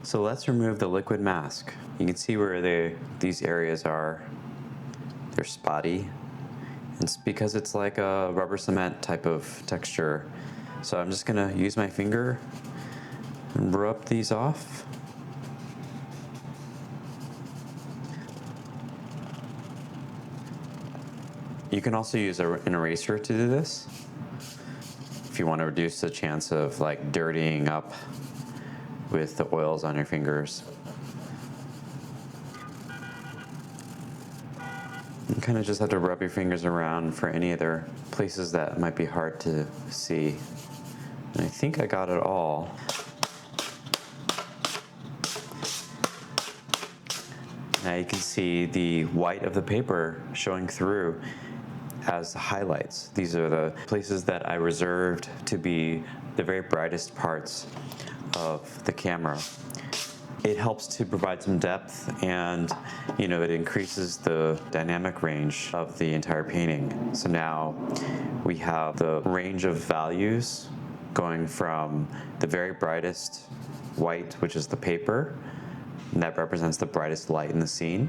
So let's remove the liquid mask. You can see where these areas are. They're spotty. It's because it's like a rubber cement type of texture. So I'm just gonna use my finger and rub these off. You can also use an eraser to do this if you want to reduce the chance of like dirtying up with the oils on your fingers. You kind of just have to rub your fingers around for any other places that might be hard to see. And I think I got it all. Now you can see the white of the paper showing through as highlights. These are the places that I reserved to be the very brightest parts of the camera. It helps to provide some depth, and it increases the dynamic range of the entire painting. So now we have the range of values going from the very brightest white, which is the paper, and that represents the brightest light in the scene,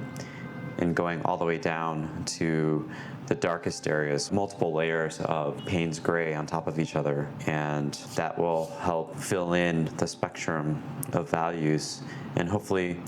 and going all the way down to the darkest areas, multiple layers of Payne's gray on top of each other, and that will help fill in the spectrum of values, and hopefully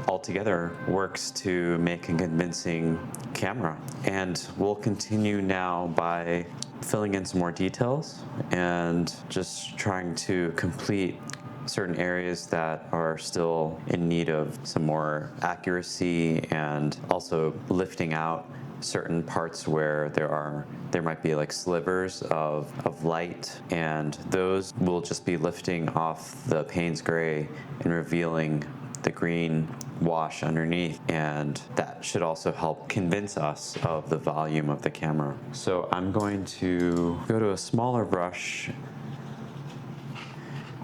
altogether works to make a convincing camera. And we'll continue now by filling in some more details and just trying to complete certain areas that are still in need of some more accuracy, and also lifting out certain parts where there might be like slivers of light, and those will just be lifting off the Payne's gray and revealing the green wash underneath, and that should also help convince us of the volume of the camera. So I'm going to go to a smaller brush,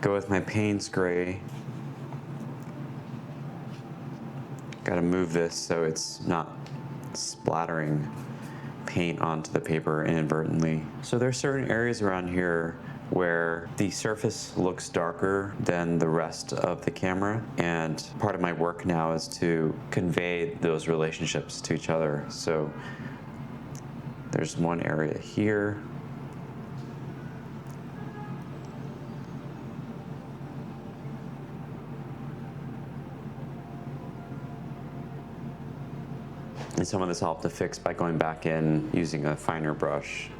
go with my Payne's gray. Gotta move this so it's not splattering paint onto the paper inadvertently. So there's certain areas around here where the surface looks darker than the rest of the camera, and part of my work now is to convey those relationships to each other. So there's one area here. And some of this I'll have to fix by going back in using a finer brush.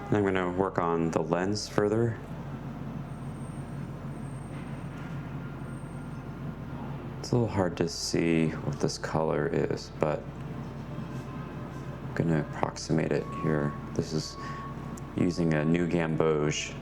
And I'm going to work on the lens further. It's a little hard to see what this color is, but I'm going to approximate it here. This is using a new gamboge.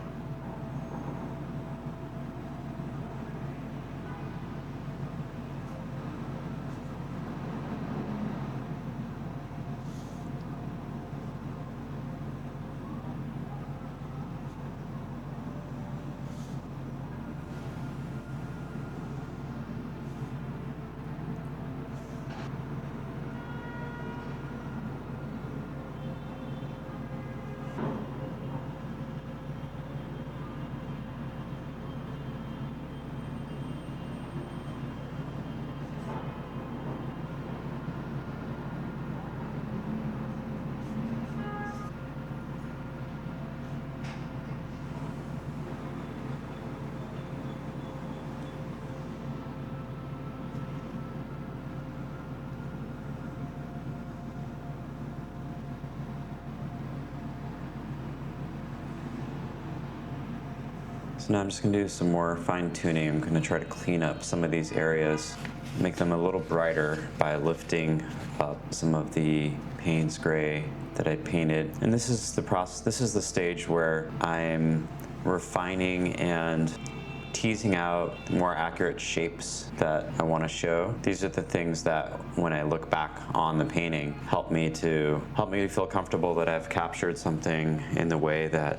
So now I'm just gonna do some more fine tuning. I'm gonna try to clean up some of these areas, make them a little brighter by lifting up some of the Payne's gray that I painted. And this is the process, this is the stage where I'm refining and teasing out more accurate shapes that I want to show. These are the things that when I look back on the painting help me to feel comfortable that I've captured something in the way that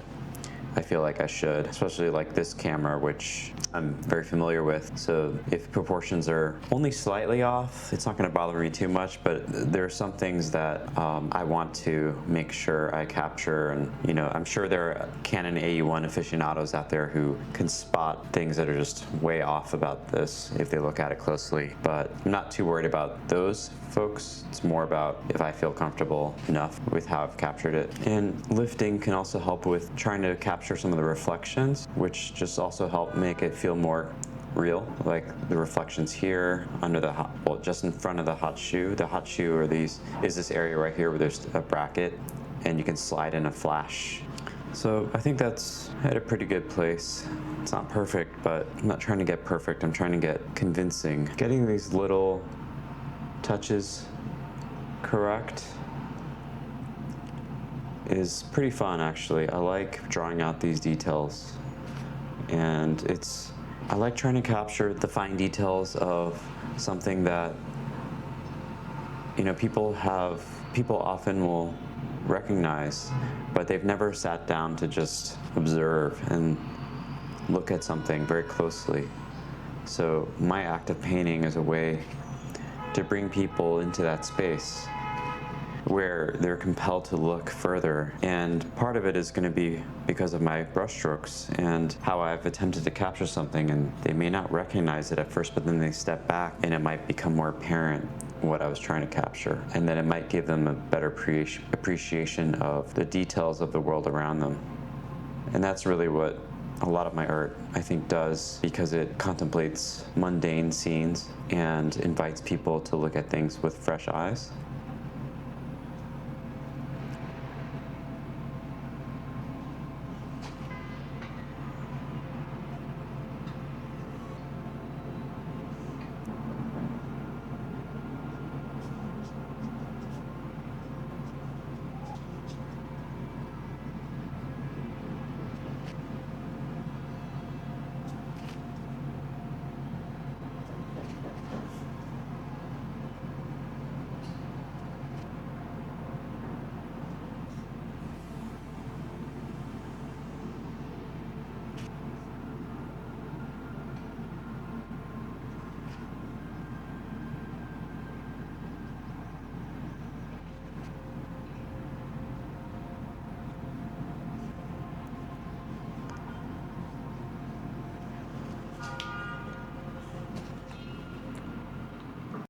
I feel like I should, especially like this camera, which I'm very familiar with. So if proportions are only slightly off, it's not going to bother me too much, but there are some things that I want to make sure I capture. And you know, I'm sure there are Canon AE1 aficionados out there who can spot things that are just way off about this if they look at it closely, but I'm not too worried about those folks. It's more about if I feel comfortable enough with how I've captured it. And lifting can also help with trying to capture some of the reflections, which just also help make it feel more real, like the reflections here under the just in front of the hot shoe. The hot shoe is this area right here where there's a bracket and you can slide in a flash. So I think that's at a pretty good place. It's not perfect, but I'm not trying to get perfect. I'm trying to get convincing. Getting these little touches correct is pretty fun, actually. I like drawing out these details, and I like trying to capture the fine details of something that, you know, people often will recognize, but they've never sat down to just observe and look at something very closely. So my act of painting is a way to bring people into that space where they're compelled to look further. And part of it is going to be because of my brushstrokes and how I've attempted to capture something, and they may not recognize it at first, but then they step back and it might become more apparent what I was trying to capture, and then it might give them a better appreciation of the details of the world around them. And that's really what a lot of my art, I think, does, because it contemplates mundane scenes and invites people to look at things with fresh eyes.